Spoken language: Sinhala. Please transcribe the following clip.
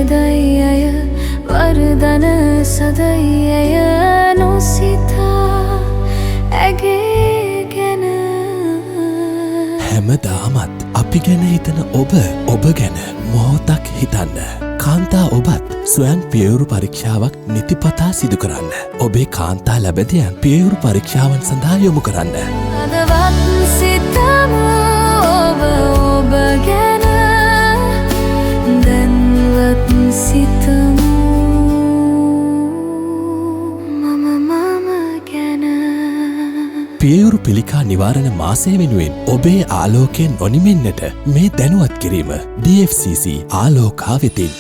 බෙදයිය වර්ධන සදයිය නොසිතා ඇගේ ගැන හැමදාමත් අපි ගැන හිතන ඔබ ගැන මොහොතක් හිතන්න. කාන්තා ඔබත් ස්වයං පියවරු පරීක්ෂාවක් නිතිපතා සිදු කරන්න. ඔබේ කාන්තා ලැබැදියන් පියවරු පරීක්ෂාවන් සඳහා යොමු කරන්න. අදවත් සිතමු ඔබ ගැන දැන්වත් සිතමු මම ගැන. පියවරු පිළිකා නිවාරණ මාසය වෙනුවෙන් ඔබේ ආලෝකයෙන් නොනිමෙන්නට මේ දැනුවත් කිරීම DFCC ආලෝකා වෙතින්.